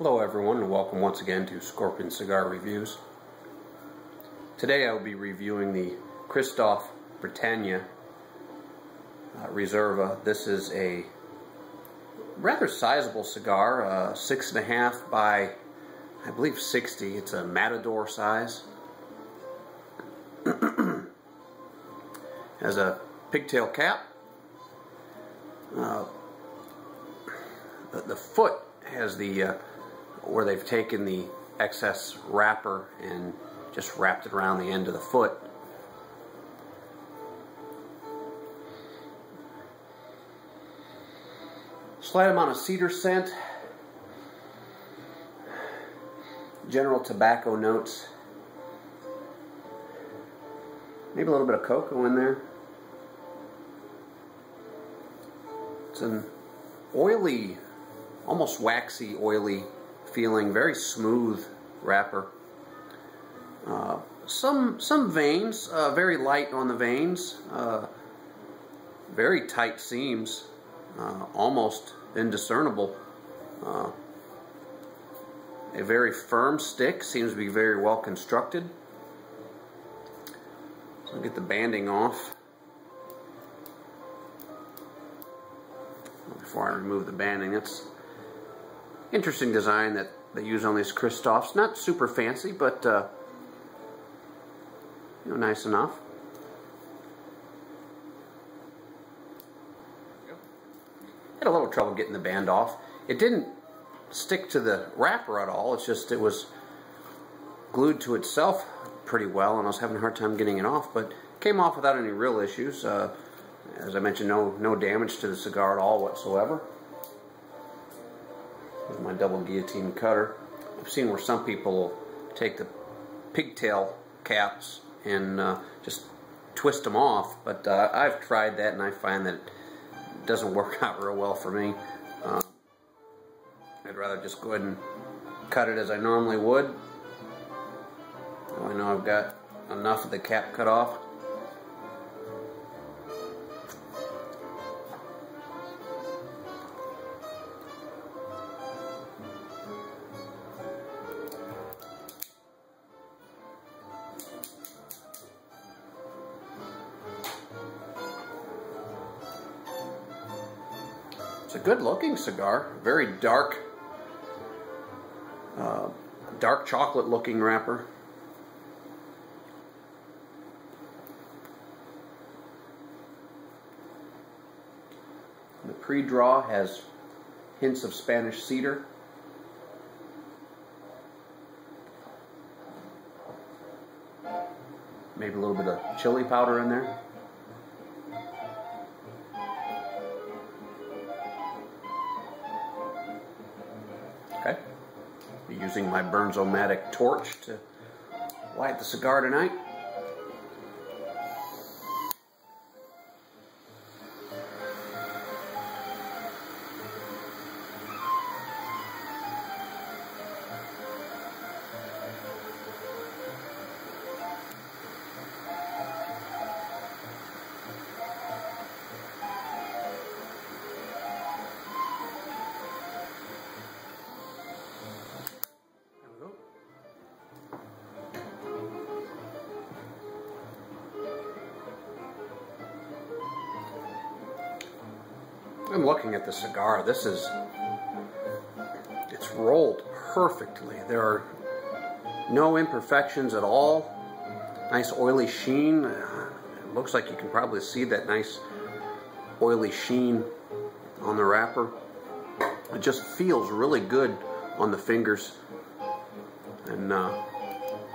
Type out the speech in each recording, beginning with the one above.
Hello everyone, and welcome once again to Scorpion Cigar Reviews. Today I will be reviewing the Kristoff Brittania Reserva. This is a rather sizable cigar, 6.5 by I believe 60. It's a Matador size. Has a pigtail cap. The foot has the where they've taken the excess wrapper and just wrapped it around the end of the foot. Slight amount of cedar scent, general tobacco notes, maybe a little bit of cocoa in there. It's an oily, almost waxy, oily feeling, very smooth wrapper. Some veins, very light on the veins, very tight seams, almost indiscernible. A very firm stick, seems to be very well constructed. So I'll get the banding off. Before I remove the banding, it's interesting design that they use on these Kristoffs. Not super fancy, but you know, nice enough. Had a little trouble getting the band off. It didn't stick to the wrapper at all. It's just it was glued to itself pretty well, and I was having a hard time getting it off. But came off without any real issues. As I mentioned, no damage to the cigar at all whatsoever. With my double guillotine cutter. I've seen where some people take the pigtail caps and just twist them off, but I've tried that and I find that it doesn't work out real well for me. I'd rather just go ahead and cut it as I normally would. I know I've got enough of the cap cut off. It's a good looking cigar, very dark, dark chocolate looking wrapper. The pre-draw has hints of Spanish cedar. Maybe a little bit of chili powder in there. Okay, be using my Burns-O-Matic torch to light the cigar tonight. I'm looking at the cigar. It's rolled perfectly. There are no imperfections at all. Nice oily sheen. It looks like you can probably see that nice oily sheen on the wrapper. It just feels really good on the fingers. And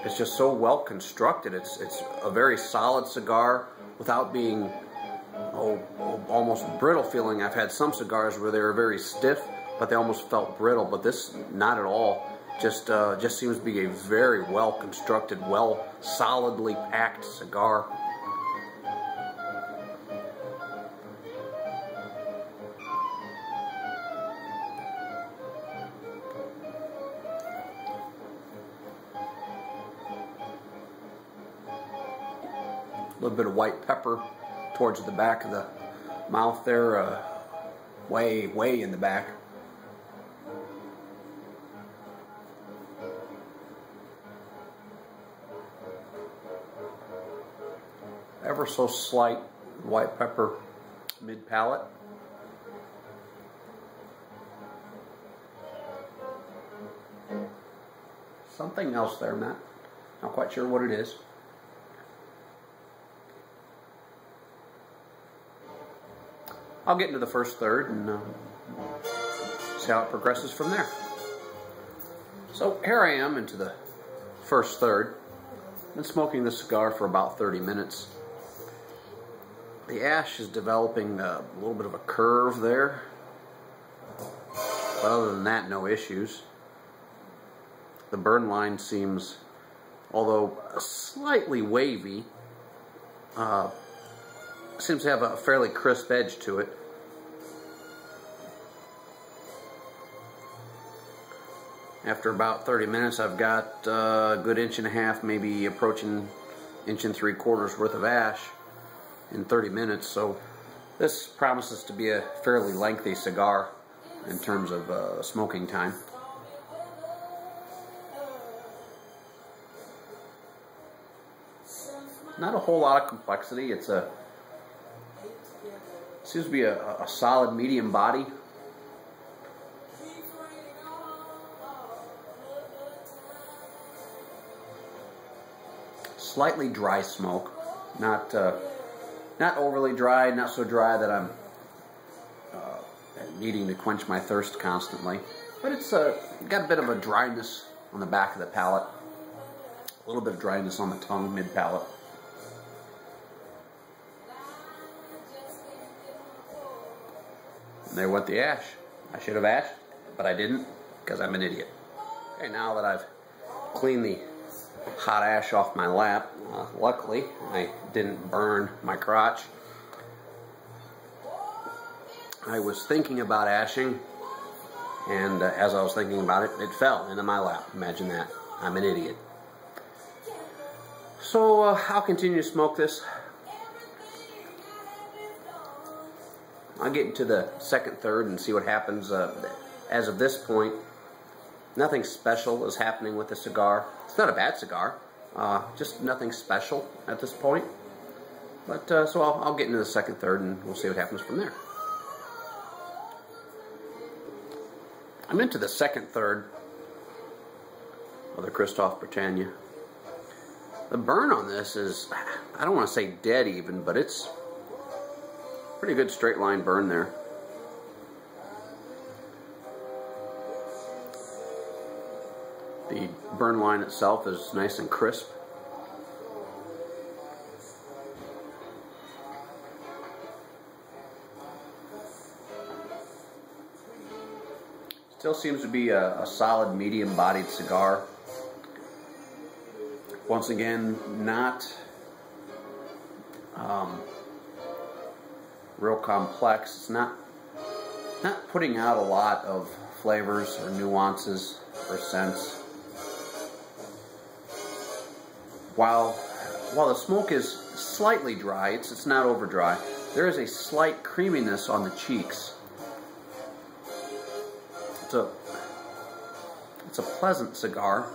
it's just so well constructed. It's a very solid cigar without being almost brittle feeling. I've had some cigars where they were very stiff, but they almost felt brittle. But this, not at all. Just seems to be a very well constructed, well solidly packed cigar. A little bit of white pepper towards the back of the mouth there, way in the back. ever so slight white pepper mid-palate. Something else there, Matt. Not quite sure what it is. I'll get into the first third and see how it progresses from there. So here I am into the first third. I've been smoking this cigar for about 30 minutes. The ash is developing a little bit of a curve there. But other than that, no issues. The burn line seems, although slightly wavy, seems to have a fairly crisp edge to it. After about 30 minutes, I've got a good 1.5 inches, maybe approaching 1 3/4 inches worth of ash in 30 minutes. So this promises to be a fairly lengthy cigar in terms of smoking time. Not a whole lot of complexity. It seems to be a solid medium body. Slightly dry smoke, not overly dry, not so dry that I'm needing to quench my thirst constantly. But it's got a bit of a dryness on the back of the palate, a little bit of dryness on the tongue, mid-palate. And there went the ash. I should have ashed, but I didn't because I'm an idiot. Okay, now that I've cleaned the hot ash off my lap, luckily I didn't burn my crotch. I was thinking about ashing, and as I was thinking about it, it fell into my lap. Imagine that. I'm an idiot. So I'll continue to smoke this. I'll get into the second third and see what happens. As of this point, nothing special is happening with the cigar. It's not a bad cigar, just nothing special at this point. But so I'll get into the second third and we'll see what happens from there. I'm into the second third of the Kristoff Brittania. The burn on this is, I don't want to say dead even, but it's pretty good straight line burn there. The burn line itself is nice and crisp. Still seems to be a solid medium-bodied cigar. Once again, not real complex. It's not putting out a lot of flavors or nuances or scents. While the smoke is slightly dry, it's not over dry, there is a slight creaminess on the cheeks. It's a pleasant cigar,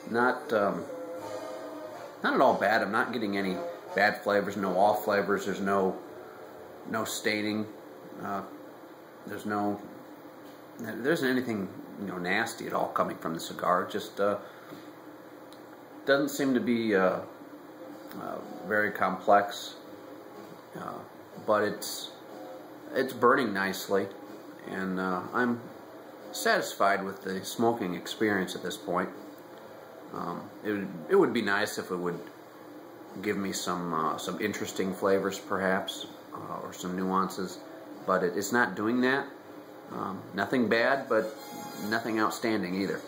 not at all bad. I'm not getting any bad flavors, no off flavors. There's no staining. There isn't anything nasty at all coming from the cigar. It just doesn't seem to be very complex, but it's burning nicely, and I'm satisfied with the smoking experience at this point. It would be nice if it would give me some interesting flavors, perhaps, or some nuances, but it's not doing that. Nothing bad, but nothing outstanding either.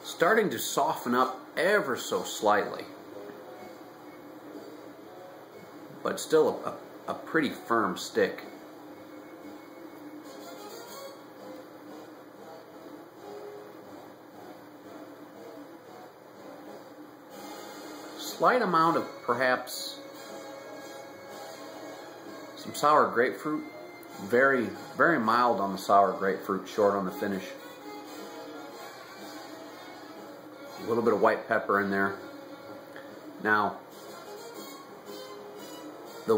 Starting to soften up ever so slightly, but still a pretty firm stick. Slight amount of perhaps some sour grapefruit Very, very mild on the sour grapefruit, short on the finish. A little bit of white pepper in there. Now, the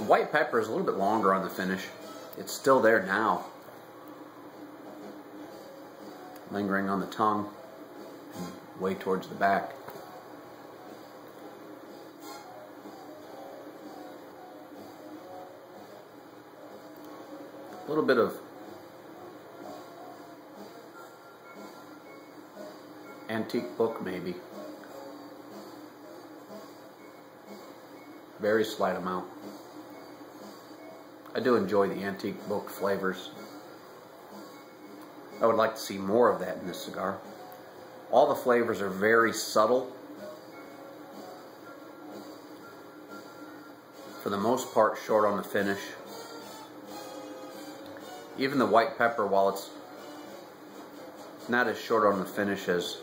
white pepper is a little bit longer on the finish. It's still there now, lingering on the tongue and way towards the back. A little bit of antique book, maybe. Very slight amount. I do enjoy the antique book flavors. I would like to see more of that in this cigar. All the flavors are very subtle. For the most part, short on the finish. Even the white pepper, while it's not as short on the finish as,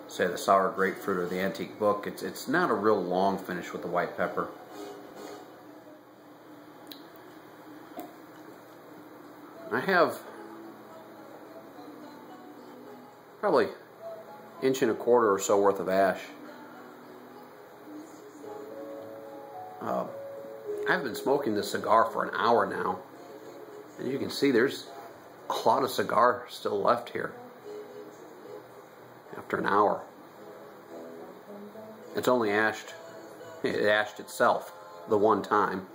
say, the sour grapefruit or the antique book, it's not a real long finish with the white pepper. I have probably 1.25 inches or so worth of ash. I've been smoking this cigar for an hour now, and you can see there's a lot of cigar still left here after an hour. It's only ashed, it ashed itself the one time.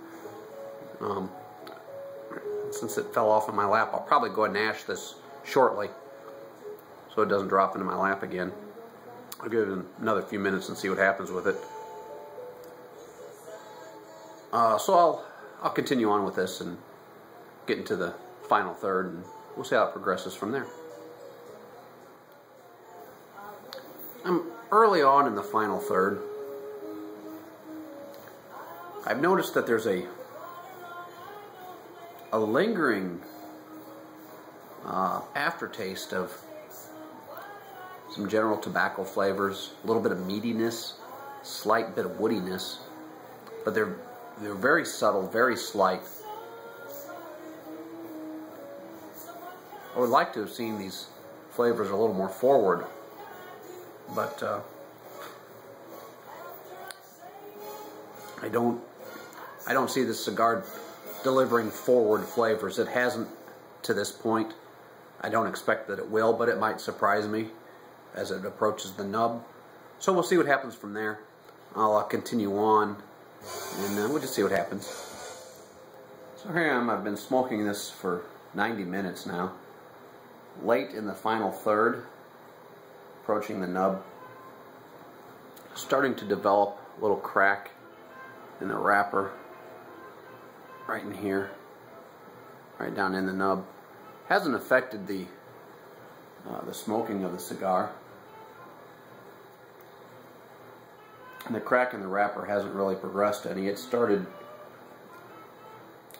Since it fell off in my lap, I'll probably go ahead and ash this shortly so it doesn't drop into my lap again. I'll give it another few minutes and see what happens with it. So I'll continue on with this and get into the final third, and we'll see how it progresses from there. I'm early on in the final third. I've noticed that there's a lingering aftertaste of some general tobacco flavors, a little bit of meatiness, slight bit of woodiness, but they're very subtle, very slight. I would like to have seen these flavors a little more forward, but I don't see this cigar delivering forward flavors. It hasn't to this point. I don't expect that it will, but it might surprise me as it approaches the nub. So we'll see what happens from there. I'll continue on, and we'll just see what happens. So here I am. I've been smoking this for 90 minutes now. Late in the final third, approaching the nub. Starting to develop a little crack in the wrapper. Right in here, right down in the nub. Hasn't affected the smoking of the cigar. And the crack in the wrapper hasn't really progressed any. It started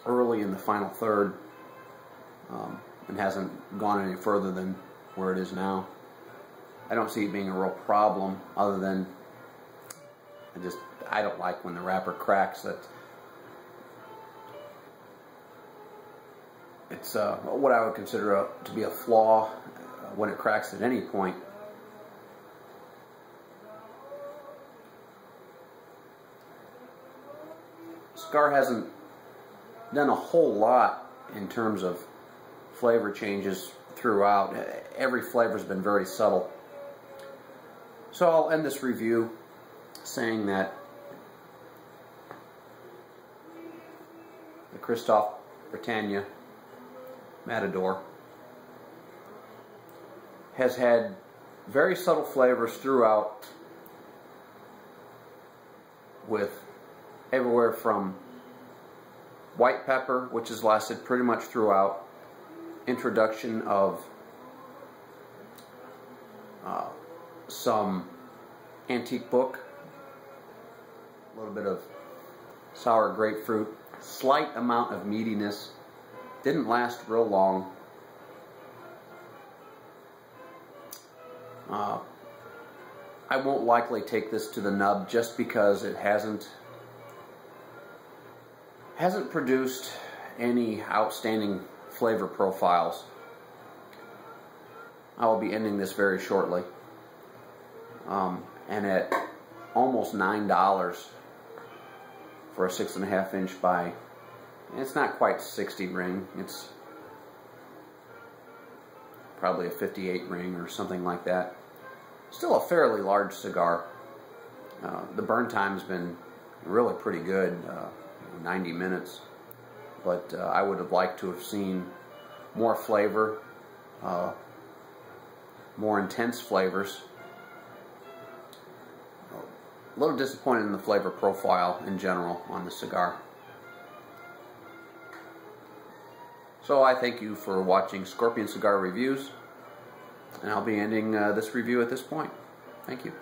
early in the final third and hasn't gone any further than where it is now. I don't see it being a real problem, other than I don't like when the wrapper cracks. It's what I would consider to be a flaw when it cracks at any point. Cigar hasn't done a whole lot in terms of flavor changes throughout. Every flavor's been very subtle. So I'll end this review saying that the Kristoff Brittania Matador has had very subtle flavors throughout, with everywhere from white pepper, which has lasted pretty much throughout, introduction of some antique book, a little bit of sour grapefruit, slight amount of meatiness, didn't last real long. I won't likely take this to the nub just because it hasn't produced any outstanding flavor profiles, I will be ending this very shortly. And at almost $9 for a 6.5 inch by, it's not quite 60 ring, it's probably a 58 ring or something like that. Still a fairly large cigar. The burn time's been really pretty good, 90 minutes. But I would have liked to have seen more flavor, more intense flavors. A little disappointed in the flavor profile in general on the cigar. So I thank you for watching Scorpion Cigar Reviews, and I'll be ending this review at this point. Thank you.